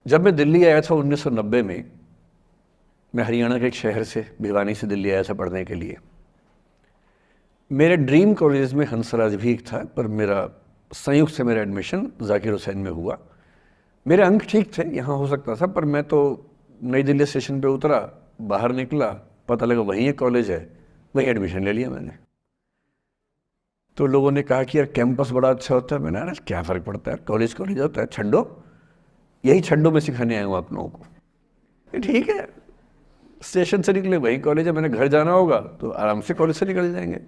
जब मैं दिल्ली आया था 1990 में, मैं हरियाणा के एक शहर से, भिवानी से दिल्ली आया था पढ़ने के लिए। मेरे ड्रीम कॉलेज में हंसराज भी एक था, पर मेरा संयुक्त से मेरा एडमिशन जाकिर हुसैन में हुआ। मेरे अंक ठीक थे, यहाँ हो सकता था, पर मैं तो नई दिल्ली स्टेशन पे उतरा, बाहर निकला, पता लगा वहीं एक कॉलेज है, वहीं एडमिशन ले लिया मैंने। तो लोगों ने कहा कि यार कैंपस बड़ा अच्छा होता है। मैंने अरे क्या फ़र्क पड़ता है, कॉलेज कॉलेज होता है, छड्डो, यही छड्डो में सिखाने आया हूँ आप लोगों को। ये ठीक है, स्टेशन से निकले वहीं कॉलेज है, मैंने घर जाना होगा तो आराम से कॉलेज से निकल जाएंगे,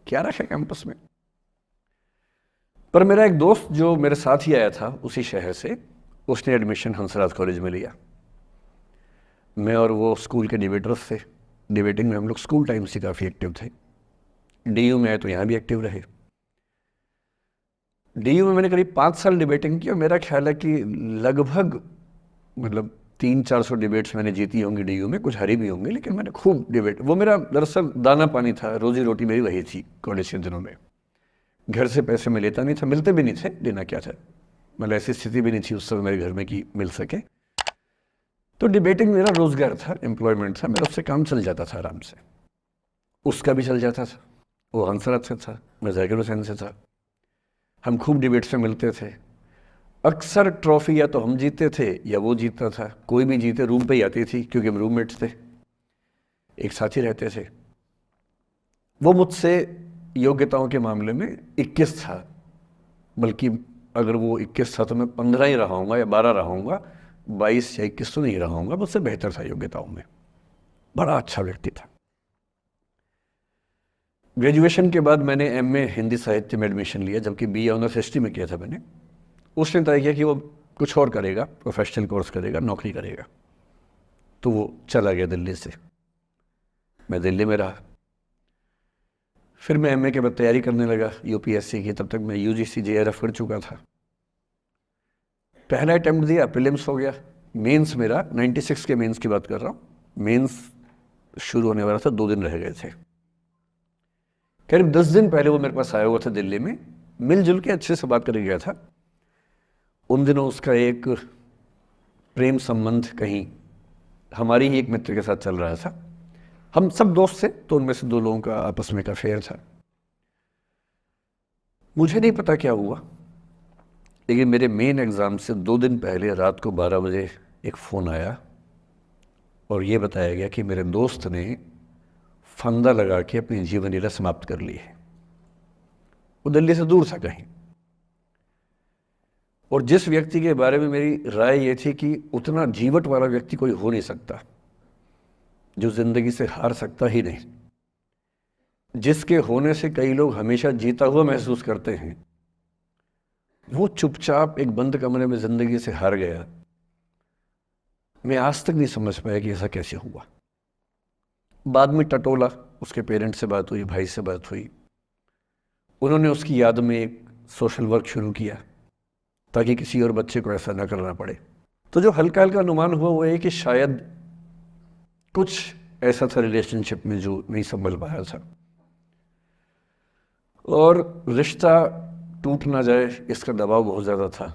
क्या रखा है कैंपस में। पर मेरा एक दोस्त जो मेरे साथ ही आया था उसी शहर से, उसने एडमिशन हंसराज कॉलेज में लिया। मैं और वो स्कूल के डिबेटर्स थे, डिबेटिंग में हम लोग स्कूल टाइम से काफ़ी एक्टिव थे। डीयू में आए तो यहाँ भी एक्टिव रहे। डीयू में मैंने करीब 5 साल डिबेटिंग की और मेरा ख्याल है कि लगभग मतलब 300-400 डिबेट्स मैंने जीती होंगी डीयू में, कुछ हारी भी होंगी, लेकिन मैंने खूब डिबेट, वो मेरा दरअसल दाना पानी था, रोजी रोटी मेरी वही थी कॉलेज के दिनों में। घर से पैसे मैं लेता नहीं था, मिलते भी नहीं थे, देना क्या था, मतलब ऐसी स्थिति भी नहीं थी उस समय मेरे घर में कि मिल सके। तो डिबेटिंग मेरा रोजगार था, एम्प्लॉयमेंट था, मेरा उससे काम चल जाता था आराम से। उसका भी चल जाता था, वो हंसराज से था, मैं जाकिर हुसैन से था, हम खूब डिबेट्स में मिलते थे। अक्सर ट्रॉफी या तो हम जीते थे या वो जीतता था, कोई भी जीते रूम पे ही आती थी क्योंकि हम रूममेट्स थे, एक साथ ही रहते थे। वो मुझसे योग्यताओं के मामले में 21 था, बल्कि अगर वो 21 था तो मैं 15 ही रहा हूँगा या 12 रहा हूँगा, 22 या 21 तो नहीं रहा हूँगा, मुझसे बेहतर था योग्यताओं में, बड़ा अच्छा व्यक्ति था। ग्रेजुएशन के बाद मैंने एमए हिंदी साहित्य में एडमिशन लिया, जबकि बीए ऑनर्स हिस्ट्री में किया था मैंने। उसने तय किया कि वो कुछ और करेगा, प्रोफेशनल कोर्स करेगा, नौकरी करेगा, तो वो चला गया दिल्ली से, मैं दिल्ली में रहा। फिर मैं एमए के बाद तैयारी करने लगा यूपीएससी की, तब तक मैं यूजीसी जेआरएफ कर चुका था। पहला अटेम्प्ट दिया, प्रीलिम्स हो गया, मेंस मेरा 96 के मेंस की बात कर रहा हूँ, मेंस शुरू होने वाला था, 2 दिन रह गए थे। करीब 10 दिन पहले वो मेरे पास आया हुआ था दिल्ली में, मिलजुल के अच्छे से बात करके गया था। उन दिनों उसका एक प्रेम संबंध कहीं हमारी ही एक मित्र के साथ चल रहा था, हम सब दोस्त थे, तो उनमें से 2 लोगों का आपस में का अफेयर था। मुझे नहीं पता क्या हुआ, लेकिन मेरे मेन एग्ज़ाम से 2 दिन पहले रात को 12 बजे एक फ़ोन आया और ये बताया गया कि मेरे दोस्त ने फंदा लगा के अपनी जीवन लीला समाप्त कर ली है। वो दिल्ली से दूर था कहीं, और जिस व्यक्ति के बारे में मेरी राय ये थी कि उतना जीवट वाला व्यक्ति कोई हो नहीं सकता, जो ज़िंदगी से हार सकता ही नहीं, जिसके होने से कई लोग हमेशा जीता हुआ महसूस करते हैं, वो चुपचाप एक बंद कमरे में ज़िंदगी से हार गया। मैं आज तक नहीं समझ पाया कि ऐसा कैसे हुआ। बाद में टटोला, उसके पेरेंट्स से बात हुई, भाई से बात हुई, उन्होंने उसकी याद में एक सोशल वर्क शुरू किया ताकि किसी और बच्चे को ऐसा ना करना पड़े। तो जो हल्का हल्का अनुमान हुआ वो ये कि शायद कुछ ऐसा था रिलेशनशिप में जो नहीं संभल पाया था, और रिश्ता टूट ना जाए इसका दबाव बहुत ज़्यादा था,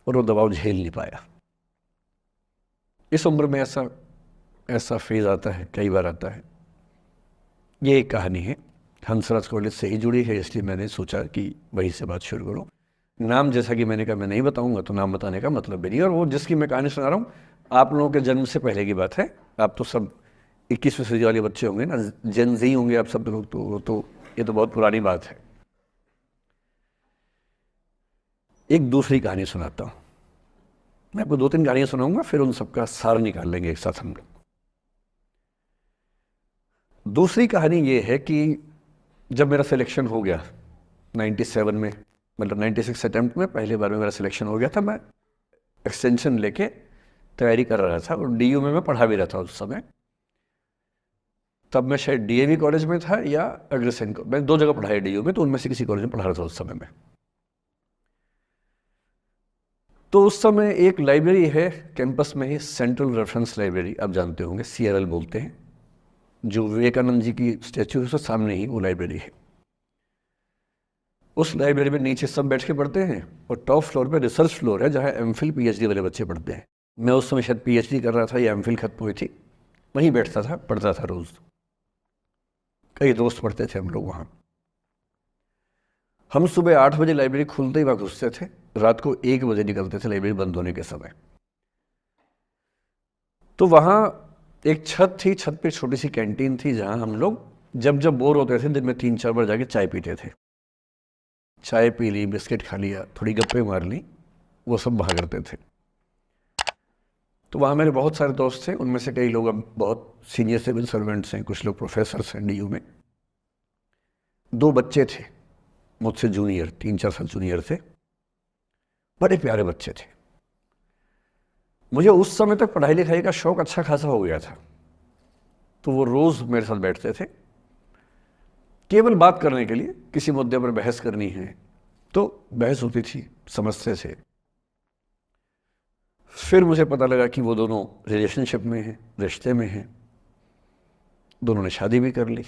और वो दबाव झेल नहीं पाया। इस उम्र में ऐसा फेज़ आता है, कई बार आता है। ये एक कहानी है, हंसराज कॉलेज से ही जुड़ी है, इसलिए मैंने सोचा कि वहीं से बात शुरू करूँ। नाम जैसा कि मैंने कहा मैं नहीं बताऊंगा, तो नाम बताने का मतलब भी नहीं। और वो जिसकी मैं कहानी सुना रहा हूँ, आप लोगों के जन्म से पहले की बात है। आप तो सब 21वीं सदी वाले बच्चे होंगे ना, जेन ज़ी होंगे आप सब लोग, तो ये तो बहुत पुरानी बात है। एक दूसरी कहानी सुनाता हूँ, मैं आपको 2-3 कहानियाँ सुनाऊंगा, फिर उन सबका सार निकाल लेंगे एक साथ हम लोग। दूसरी कहानी ये है कि जब मेरा सिलेक्शन हो गया 97 में, मतलब 96 अटैम्प्ट में पहली बार में मेरा सिलेक्शन हो गया था, मैं एक्सटेंशन लेके तैयारी कर रहा था, और डीयू में मैं पढ़ा भी रहा था उस समय। तब मैं शायद डीएवी कॉलेज में था या अग्रसेन, मैं 2 जगह पढ़ा है डीयू में, तो उनमें से किसी कॉलेज में पढ़ा रहा था उस समय में। तो उस समय एक लाइब्रेरी है कैंपस में ही, सेंट्रल रेफरेंस लाइब्रेरी, आप जानते होंगे, CRL बोलते हैं, जो विवेकानंद जी की स्टैचू है उसके सामने ही वो लाइब्रेरी है। उस लाइब्रेरी में नीचे सब बैठ के पढ़ते हैं और टॉप फ्लोर पे रिसर्च फ्लोर है जहाँ एमफिल पीएचडी वाले बच्चे पढ़ते हैं। मैं उस समय शायद पीएचडी कर रहा था या एमफिल खत्म हुई थी, वहीं बैठता था, पढ़ता था रोज़। कई दोस्त पढ़ते थे हम लोग वहाँ। हम सुबह 8 बजे लाइब्रेरी खुलते ही वहाँ घुसते थे, रात को 1 बजे निकलते थे लाइब्रेरी बंद होने के समय। तो वहाँ एक छत थी, छत पे छोटी सी कैंटीन थी जहाँ हम लोग जब जब बोर होते थे दिन में 3-4 बार जाके चाय पीते थे। चाय पी ली, बिस्किट खा लिया, थोड़ी गप्पे मार ली, वो सब वहाँ करते थे। तो वहाँ मेरे बहुत सारे दोस्त थे, उनमें से कई लोग अब बहुत सीनियर सिविल सर्वेंट्स हैं, कुछ लोग प्रोफेसर्स हैं डीयू में। 2 बच्चे थे मुझसे जूनियर, 3-4 साल जूनियर थे, बड़े प्यारे बच्चे थे। मुझे उस समय तक पढ़ाई लिखाई का शौक अच्छा खासा हो गया था, तो वो रोज़ मेरे साथ बैठते थे केवल बात करने के लिए। किसी मुद्दे पर बहस करनी है तो बहस होती थी, समझते थे। फिर मुझे पता लगा कि वो दोनों रिलेशनशिप में हैं, रिश्ते में हैं। दोनों ने शादी भी कर ली।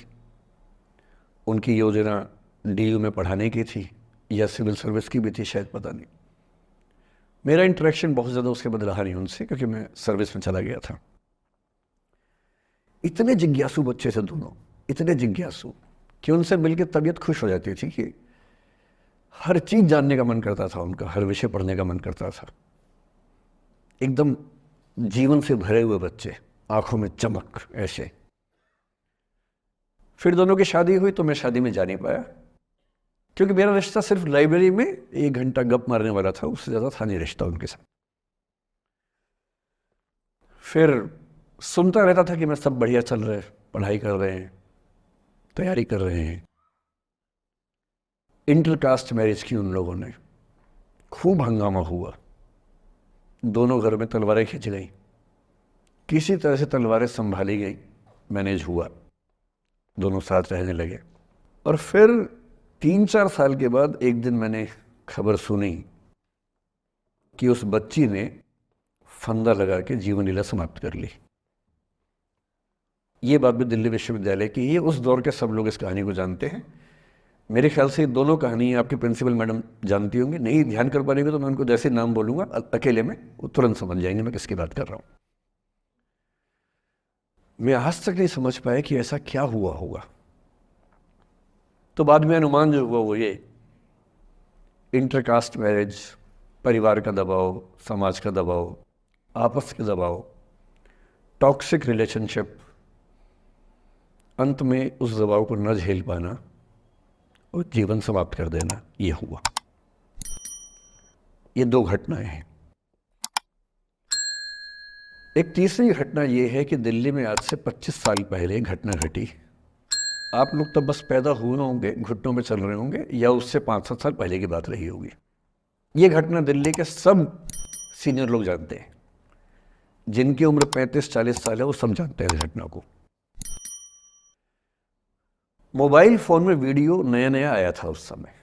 उनकी योजना डीयू में पढ़ाने की थी या सिविल सर्विस की भी थी, शायद पता नहीं। मेरा इंटरेक्शन बहुत ज़्यादा उसके बाद रहा नहीं उनसे, क्योंकि मैं सर्विस में चला गया था। इतने जिज्ञासु बच्चे थे दोनों, इतने जिज्ञासु कि उनसे मिलकर तबीयत खुश हो जाती थी कि हर चीज़ जानने का मन करता था उनका, हर विषय पढ़ने का मन करता था। एकदम जीवन से भरे हुए बच्चे, आंखों में चमक ऐसे। फिर दोनों की शादी हुई तो मैं शादी में जा नहीं पाया, क्योंकि मेरा रिश्ता सिर्फ लाइब्रेरी में 1 घंटा गप मारने वाला था, उससे ज़्यादा था नहीं रिश्ता उनके साथ। फिर सुनता रहता था कि मैं सब बढ़िया चल रहे, पढ़ाई कर रहे हैं, तैयारी कर रहे हैं। इंटरकास्ट मैरिज की उन लोगों ने, खूब हंगामा हुआ, दोनों घर में तलवारें खिंच गई। किसी तरह से तलवारें संभाली गई, मैनेज हुआ, दोनों साथ रहने लगे। और फिर 3-4 साल के बाद एक दिन मैंने खबर सुनी कि उस बच्ची ने फंदा लगा के जीवन लीला समाप्त कर ली। ये बात भी दिल्ली विश्वविद्यालय की। ये उस दौर के सब लोग इस कहानी को जानते हैं। मेरे ख्याल से दोनों कहानी आपकी प्रिंसिपल मैडम जानती होंगी। नहीं ध्यान कर पाएंगे तो मैं उनको जैसे नाम बोलूँगा अकेले में, वो तुरंत समझ जाएंगे मैं किसकी बात कर रहा हूँ। मैं आज तक नहीं समझ पाया कि ऐसा क्या हुआ होगा। तो बाद में अनुमान जो हुआ वो ये, इंटरकास्ट मैरिज, परिवार का दबाव, समाज का दबाव, आपस के दबाव, टॉक्सिक रिलेशनशिप, अंत में उस दबाव को न झेल पाना और जीवन समाप्त कर देना, ये हुआ। ये 2 घटनाएं हैं। एक तीसरी घटना ये है कि दिल्ली में आज से 25 साल पहले घटना घटी। आप लोग तब बस पैदा हुए होंगे, घुटनों में चल रहे होंगे, या उससे 5-7 साल पहले की बात रही होगी। ये घटना दिल्ली के सब सीनियर लोग जानते हैं, जिनकी उम्र 35-40 साल है वो सब जानते हैं इस घटना को। मोबाइल फ़ोन में वीडियो नया नया आया था उस समय।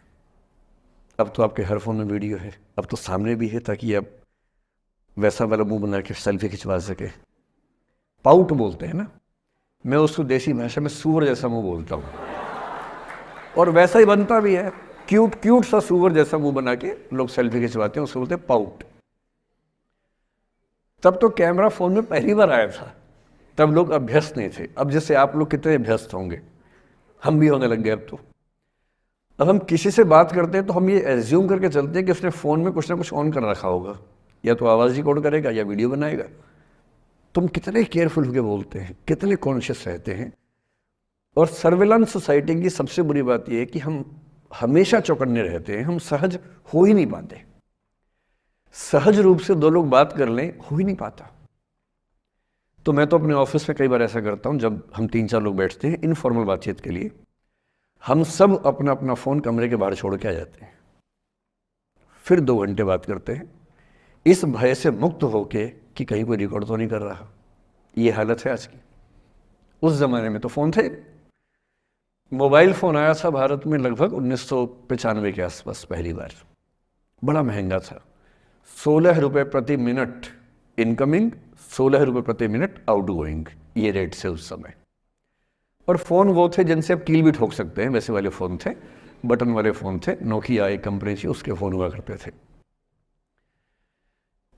अब तो आपके हर फ़ोन में वीडियो है, अब तो सामने भी है, ताकि आप वैसा वाला मुंह बना के सेल्फी खिंचवा सके। पाउट बोलते हैं ना, मैं उसको देसी भाषा में सूअर जैसा मुंह बोलता हूँ, और वैसा ही बनता भी है। क्यूट क्यूट सा सूअर जैसा मुंह बना के लोग सेल्फी खिंचवाते हैं, उसको बोलते हैं पाउट। तब तो कैमरा फ़ोन में पहली बार आया था, तब लोग अभ्यस्त नहीं थे। अब जैसे आप लोग कितने अभ्यस्त होंगे, हम भी होने लग गए। अब हम किसी से बात करते हैं तो हम ये एज्यूम करके चलते हैं कि उसने फ़ोन में कुछ ना कुछ ऑन कर रखा होगा, या तो आवाज़ रिकॉर्ड करेगा या वीडियो बनाएगा। तुम कितने केयरफुल होकर बोलते हैं, कितने कॉन्शियस रहते हैं। और सर्विलांस सोसाइटी की सबसे बुरी बात यह है कि हम हमेशा चौकन्ने रहते हैं, हम सहज हो ही नहीं पाते। सहज रूप से 2 लोग बात कर लें, हो ही नहीं पाता। तो मैं तो अपने ऑफिस में कई बार ऐसा करता हूँ, जब हम 3-4 लोग बैठते हैं इनफॉर्मल बातचीत के लिए, हम सब अपना अपना फ़ोन कमरे के बाहर छोड़ के आ जाते हैं, फिर 2 घंटे बात करते हैं, इस भय से मुक्त होके कि कहीं कोई रिकॉर्ड तो नहीं कर रहा। ये हालत है आज की। उस ज़माने में तो फ़ोन थे। मोबाइल फ़ोन आया था भारत में लगभग 1995 के आसपास पहली बार। बड़ा महंगा था, 16 रुपये प्रति मिनट इनकमिंग, 16 रुपये प्रति मिनट आउटगोइंग, ये रेट से उस समय। और फ़ोन वो थे जिनसे आप कील भी ठोक सकते हैं, वैसे वाले फ़ोन थे। बटन वाले फ़ोन थे, नोकिया एक कंपनी थी, उसके फ़ोन हुआ करते थे।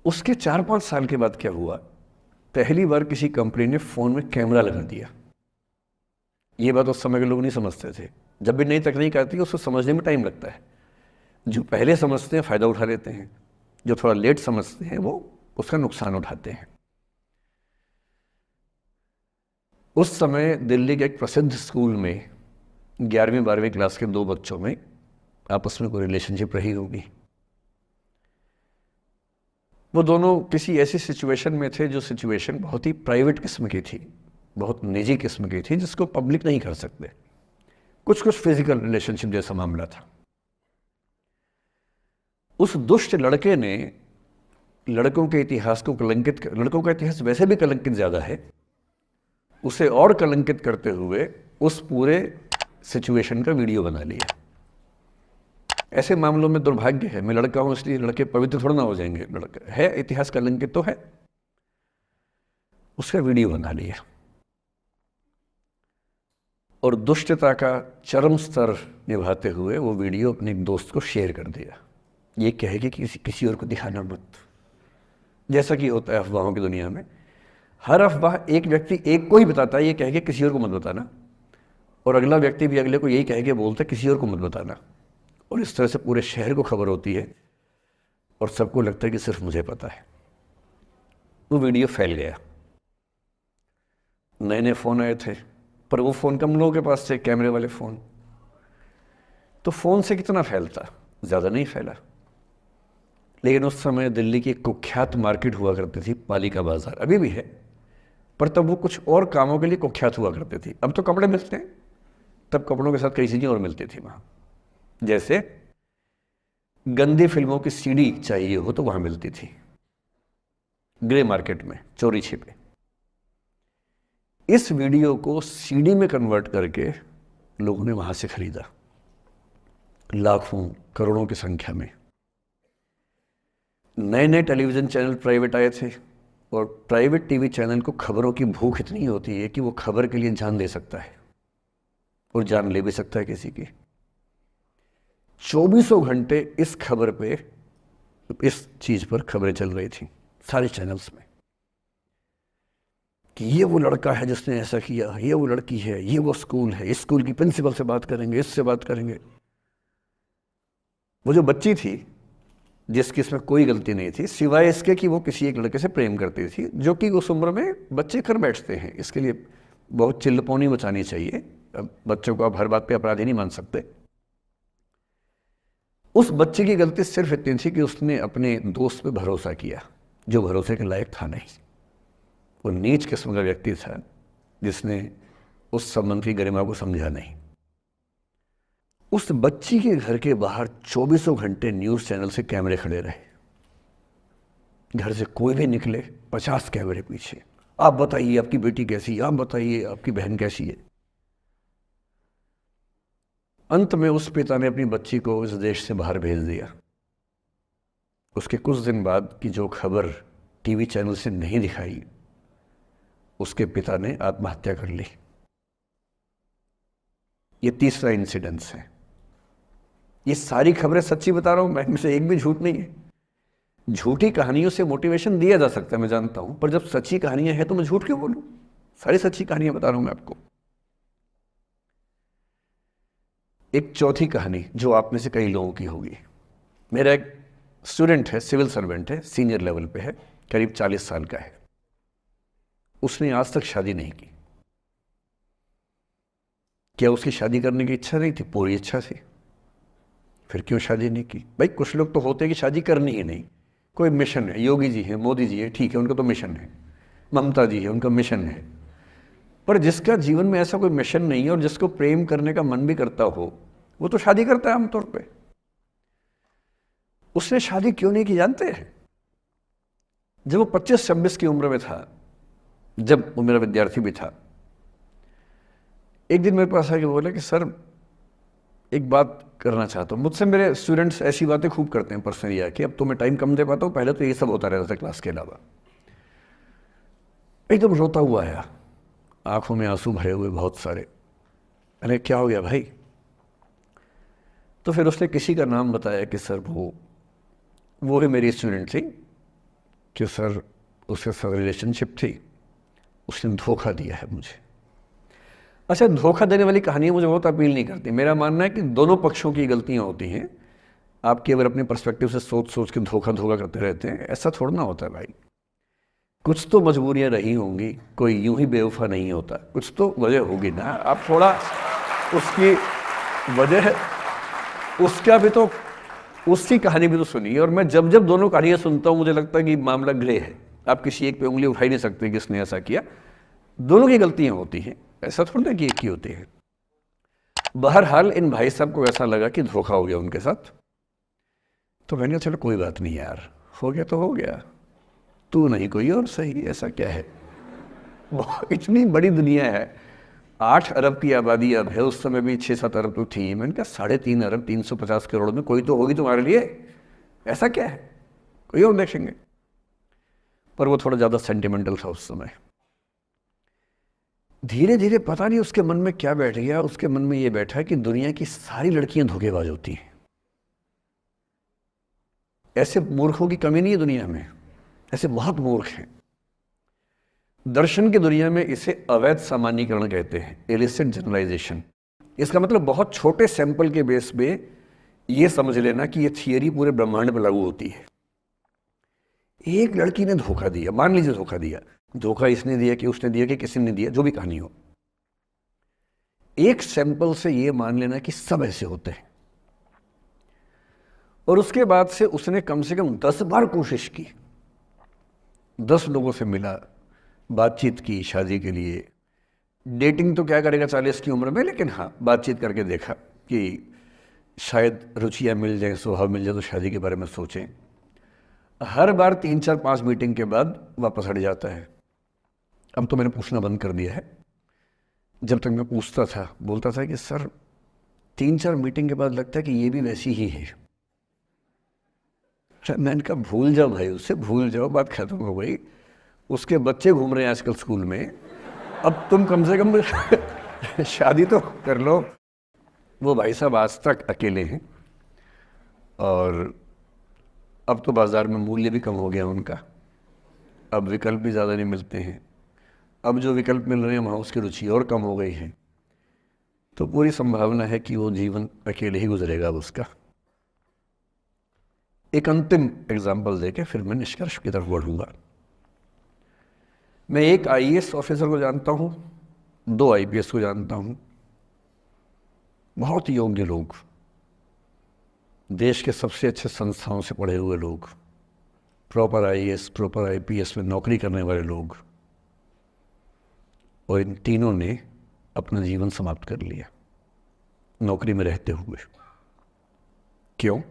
उसके 4-5 साल के बाद क्या हुआ, पहली बार किसी कंपनी ने फ़ोन में कैमरा लगा दिया। ये बात उस समय के लोग नहीं समझते थे। जब भी नई तकनीक आती है उसको समझने में टाइम लगता है। जो पहले समझते हैं फ़ायदा उठा लेते हैं, जो थोड़ा लेट समझते हैं वो उसका नुकसान उठाते हैं। उस समय दिल्ली के एक प्रसिद्ध स्कूल में 11वीं-12वीं क्लास के 2 बच्चों में आपस में कोई रिलेशनशिप रही होगी। वो दोनों किसी ऐसी सिचुएशन में थे जो सिचुएशन बहुत ही प्राइवेट किस्म की थी, बहुत निजी किस्म की थी, जिसको पब्लिक नहीं कर सकते। कुछ फिजिकल रिलेशनशिप जैसा मामला था। उस दुष्ट लड़के ने लड़कों के इतिहास को कलंकित, लड़कों का इतिहास वैसे भी कलंकित ज़्यादा है, उसे और कलंकित करते हुए उस पूरे सिचुएशन का वीडियो बना लिया। ऐसे मामलों में दुर्भाग्य है, मैं लड़का हूं इसलिए लड़के पवित्र थोड़ा ना हो जाएंगे, लड़का है इतिहास कलंकित तो है, उसका वीडियो बना लिया और दुष्टता का चरम स्तर निभाते हुए वो वीडियो अपने एक दोस्त को शेयर कर दिया। ये कहे कि किसी और को दिखाना मत, जैसा कि होता है अफवाहों की दुनिया में। हर अफवाह एक व्यक्ति एक को ही बताता है, ये कह के किसी और को मत बताना, और अगला व्यक्ति भी अगले को यही कह के बोलता है किसी और को मत बताना, और इस तरह से पूरे शहर को खबर होती है और सबको लगता है कि सिर्फ मुझे पता है। वो वीडियो फैल गया। नए नए फ़ोन आए थे, पर वो फ़ोन कम लोगों के पास थे, कैमरे वाले फ़ोन। तो फ़ोन से कितना फैलता, ज़्यादा नहीं फैला। लेकिन उस समय दिल्ली की एक कुख्यात मार्केट हुआ करती थी, पालिका बाज़ार, अभी भी है, पर तब वो कुछ और कामों के लिए कुख्यात हुआ करती थी। अब तो कपड़े मिलते हैं, तब कपड़ों के साथ कई चीज़ें और मिलती थी वहाँ। जैसे गंदी फिल्मों की सीडी चाहिए हो तो वहाँ मिलती थी, ग्रे मार्केट में, चोरी छिपे। इस वीडियो को सीडी में कन्वर्ट करके लोगों ने वहाँ से खरीदा, लाखों करोड़ों की संख्या में। नए नए टेलीविज़न चैनल प्राइवेट आए थे, और प्राइवेट टीवी चैनल को खबरों की भूख इतनी होती है कि वो खबर के लिए जान दे सकता है और जान ले भी सकता है किसी की। 24 घंटे इस खबर पे, इस चीज़ पर खबरें चल रही थी सारे चैनल्स में कि ये वो लड़का है जिसने ऐसा किया, ये वो लड़की है, ये वो स्कूल है, इस स्कूल की प्रिंसिपल से बात करेंगे, इससे बात करेंगे। वो जो बच्ची थी जिसकी इसमें कोई गलती नहीं थी, सिवाय इसके कि वो किसी एक लड़के से प्रेम करती थी, जो कि उस उम्र में बच्चे कर बैठते हैं। इसके लिए बहुत चिल्लपौनी मचानी चाहिए। अब बच्चों को आप हर बात पे अपराधी नहीं मान सकते। उस बच्चे की गलती सिर्फ इतनी थी कि उसने अपने दोस्त पे भरोसा किया, जो भरोसे के लायक था नहीं। वो नीच किस्म का व्यक्ति था जिसने उस संबंध की गरिमा को समझा नहीं। उस बच्ची के घर के बाहर 24 घंटे न्यूज़ चैनल से कैमरे खड़े रहे। घर से कोई भी निकले 50 कैमरे पीछे, आप बताइए आपकी बेटी कैसी है, आप बताइए आपकी बहन कैसी है। अंत में उस पिता ने अपनी बच्ची को इस देश से बाहर भेज दिया। उसके कुछ दिन बाद की जो खबर टीवी चैनल से नहीं दिखाई, उसके पिता ने आत्महत्या कर ली। ये तीसरा इंसिडेंस है। ये सारी खबरें सच्ची बता रहा हूं मैं, इनमें से एक भी झूठ नहीं है। झूठी कहानियों से मोटिवेशन दिया जा सकता है, मैं जानता हूं, पर जब सच्ची कहानियां हैं तो मैं झूठ क्यों बोलूं? सारी सच्ची कहानियां बता रहा हूं मैं आपको। एक चौथी कहानी जो आप में से कई लोगों की होगी। मेरा एक स्टूडेंट है, सिविल सर्वेंट है, सीनियर लेवल पे है, करीब 40 साल का है। उसने आज तक शादी नहीं की। क्या उसकी शादी करने की इच्छा नहीं थी? पूरी इच्छा थी। फिर क्यों शादी नहीं की? भाई कुछ लोग तो होते हैं कि शादी करनी ही नहीं, कोई मिशन है, योगी जी है, मोदी जी है, ठीक है, उनका तो मिशन है, ममता जी है, उनका मिशन है। पर जिसका जीवन में ऐसा कोई मिशन नहीं है और जिसको प्रेम करने का मन भी करता हो, वो तो शादी करता है आमतौर पे। उसने शादी क्यों नहीं की जानते हैं? जब वो 25-26 की उम्र में था, जब वो मेरा विद्यार्थी भी था, एक दिन मेरे पास आके बोला कि सर एक बात करना चाहता हूँ। मुझसे मेरे स्टूडेंट्स ऐसी बातें खूब करते हैं पर्सनली आके, अब तो मैं टाइम कम दे पाता हूँ, पहले तो ये सब होता रहता था क्लास के अलावा। एकदम रोता हुआ आया, आंखों में आंसू भरे हुए बहुत सारे। अरे क्या हो गया भाई? तो फिर उसने किसी का नाम बताया कि सर वो ही मेरी स्टूडेंट थी, कि सर उसके साथ रिलेशनशिप थी, उसने धोखा दिया है मुझे। अच्छा, धोखा देने वाली कहानियाँ मुझे बहुत अपील नहीं करती। मेरा मानना है कि दोनों पक्षों की गलतियाँ होती हैं। आपकी अगर अपने पर्सपेक्टिव से सोच सोच के धोखा करते रहते हैं, ऐसा थोड़ा ना होता है भाई। कुछ तो मजबूरियाँ रही होंगी, कोई यूं ही बेवफा नहीं होता, कुछ तो वजह होगी ना। आप थोड़ा उसकी वजह, उसका भी तो, उसकी कहानी भी तो सुनिए। और मैं जब जब दोनों कहानियाँ सुनता हूँ मुझे लगता है कि मामला ग्रे है। आप किसी एक पे उंगली उठा ही नहीं सकते कि इसने ऐसा किया। दोनों की गलतियाँ होती हैं, ऐसा थोड़ा ना कि एक ही होती है। बहरहाल इन भाई साहब को ऐसा लगा कि धोखा हो गया उनके साथ, तो मैंने कहा चलो कोई बात नहीं यार, हो गया तो हो गया, तू नहीं कोई और सही, ऐसा क्या है। इतनी बड़ी दुनिया है, 8 अरब की आबादी अब है, उस समय भी 6-7 अरब तो थी। मैंने कहा 3.5 अरब 350 करोड़ में कोई तो होगी तुम्हारे लिए, ऐसा क्या है, कोई और देखेंगे। पर वो थोड़ा ज़्यादा सेंटिमेंटल था उस समय। धीरे धीरे पता नहीं उसके मन में क्या बैठ गया, उसके मन में ये बैठा कि दुनिया की सारी लड़कियां धोखेबाज होती हैं। ऐसे मूर्खों की कमी नहीं है दुनिया में, ऐसे बहुत मूर्ख हैं। दर्शन की दुनिया में इसे अवैध सामान्यीकरण कहते हैं, इलिसिट जनरलाइजेशन। इसका मतलब बहुत छोटे सैंपल के बेस पे ये समझ लेना कि ये थियरी पूरे ब्रह्मांड पर लागू होती है। एक लड़की ने धोखा दिया, मान लीजिए धोखा दिया, धोखा इसने दिया कि उसने दिया कि किसी ने दिया, जो भी कहानी हो, एक सैंपल से ये मान लेना कि सब ऐसे होते हैं। और उसके बाद से उसने कम से कम 10 बार कोशिश की, 10 लोगों से मिला, बातचीत की शादी के लिए। डेटिंग तो क्या करेगा 40 की उम्र में, लेकिन हाँ बातचीत करके देखा कि शायद रुचियाँ मिल जाएं, स्वभाव मिल जाए तो शादी के बारे में सोचें। हर बार 3-4-5 मीटिंग के बाद वापस हट जाता है। अब तो मैंने पूछना बंद कर दिया है। जब तक मैं पूछता था, बोलता था कि सर 3-4 मीटिंग के बाद लगता है कि ये भी वैसी ही है। मैंने कहा भूल जाओ भाई, उससे भूल जाओ, बात खत्म हो गई। उसके बच्चे घूम रहे हैं आजकल स्कूल में, अब तुम कम से कम शादी तो कर लो। वो भाई साहब आज तक अकेले हैं, और अब तो बाज़ार में मूल्य भी कम हो गया उनका, अब विकल्प भी ज़्यादा नहीं मिलते हैं। अब जो विकल्प मिल रहे हैं वहाँ उसकी रुचि और कम हो गई है। तो पूरी संभावना है कि वो जीवन अकेले ही गुजरेगा अब उसका। एक अंतिम एग्जाम्पल देके फिर मैं निष्कर्ष की तरफ बढ़ूंगा। मैं एक आईएएस ऑफिसर को जानता हूँ, 2 आईपीएस को जानता हूँ, बहुत योग्य लोग, देश के सबसे अच्छे संस्थाओं से पढ़े हुए लोग, प्रॉपर आईएएस प्रॉपर आईपीएस में नौकरी करने वाले लोग, और इन तीनों ने अपना जीवन समाप्त कर लिया नौकरी में रहते हुए। क्यों?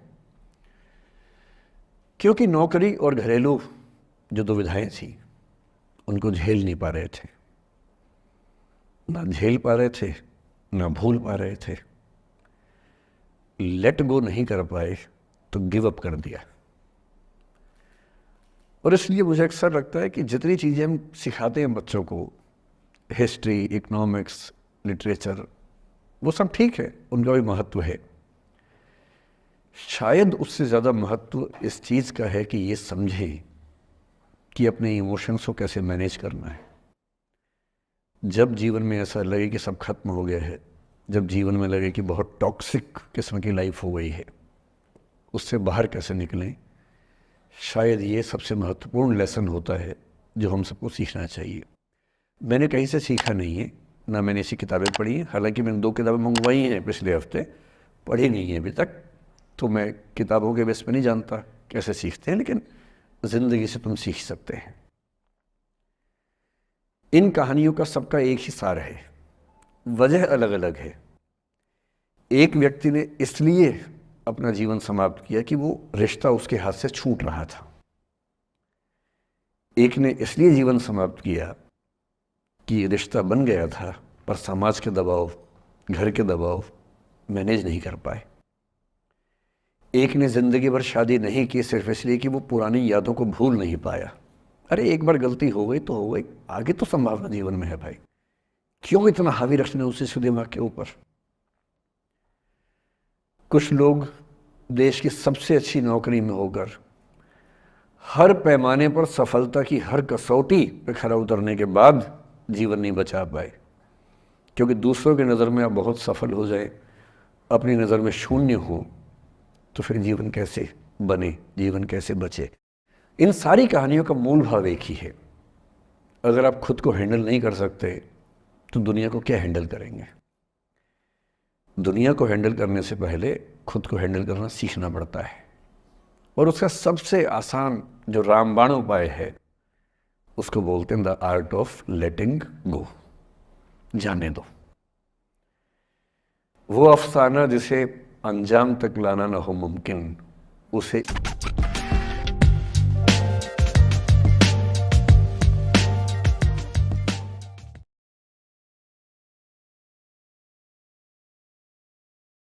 क्योंकि नौकरी और घरेलू जो दुविधाएं थी उनको झेल नहीं पा रहे थे, ना झेल पा रहे थे, ना भूल पा रहे थे। लेट गो नहीं कर पाए तो गिव अप कर दिया। और इसलिए मुझे अक्सर लगता है कि जितनी चीज़ें हम सिखाते हैं बच्चों को, हिस्ट्री, इकोनॉमिक्स, लिटरेचर, वो सब ठीक है, उनका भी महत्व है। शायद उससे ज़्यादा महत्व इस चीज़ का है कि ये समझें कि अपने इमोशंस को कैसे मैनेज करना है। जब जीवन में ऐसा लगे कि सब खत्म हो गया है, जब जीवन में लगे कि बहुत टॉक्सिक किस्म की लाइफ हो गई है, उससे बाहर कैसे निकलें, शायद ये सबसे महत्वपूर्ण लेसन होता है जो हम सबको सीखना चाहिए। मैंने कहीं से सीखा नहीं है, ना मैंने ऐसी किताबें पढ़ी हैं। हालांकि मैंने 2 किताबें मंगवाई हैं पिछले हफ्ते, पढ़ी नहीं है अभी तक, तो मैं किताबों के बेस पे नहीं जानता कैसे सीखते हैं, लेकिन ज़िंदगी से तुम सीख सकते हैं। इन कहानियों का सबका एक ही सार है, वजह अलग अलग है। एक व्यक्ति ने इसलिए अपना जीवन समाप्त किया कि वो रिश्ता उसके हाथ से छूट रहा था। एक ने इसलिए जीवन समाप्त किया कि रिश्ता बन गया था पर समाज के दबाव, घर के दबाव मैनेज नहीं कर पाए। एक ने ज़िंदगी भर शादी नहीं की सिर्फ इसलिए कि वो पुरानी यादों को भूल नहीं पाया। अरे एक बार गलती हो गई तो हो गई, आगे तो संभावना जीवन में है भाई, क्यों इतना हावी रखना उसी से दिमाग के ऊपर। कुछ लोग देश की सबसे अच्छी नौकरी में होकर हर पैमाने पर सफलता की हर कसौटी पे खरा उतरने के बाद जीवन नहीं बचा पाए, क्योंकि दूसरों की नज़र में आप बहुत सफल हो जाए, अपनी नज़र में शून्य हो, तो फिर जीवन कैसे बने, जीवन कैसे बचे। इन सारी कहानियों का मूल भाव एक ही है, अगर आप खुद को हैंडल नहीं कर सकते तो दुनिया को क्या हैंडल करेंगे। दुनिया को हैंडल करने से पहले खुद को हैंडल करना सीखना पड़ता है, और उसका सबसे आसान जो रामबाण उपाय है उसको बोलते हैं द आर्ट ऑफ लेटिंग गो, जाने दो। वो अफसाना जिसे अंजाम तक लाना ना हो मुमकिन, उसे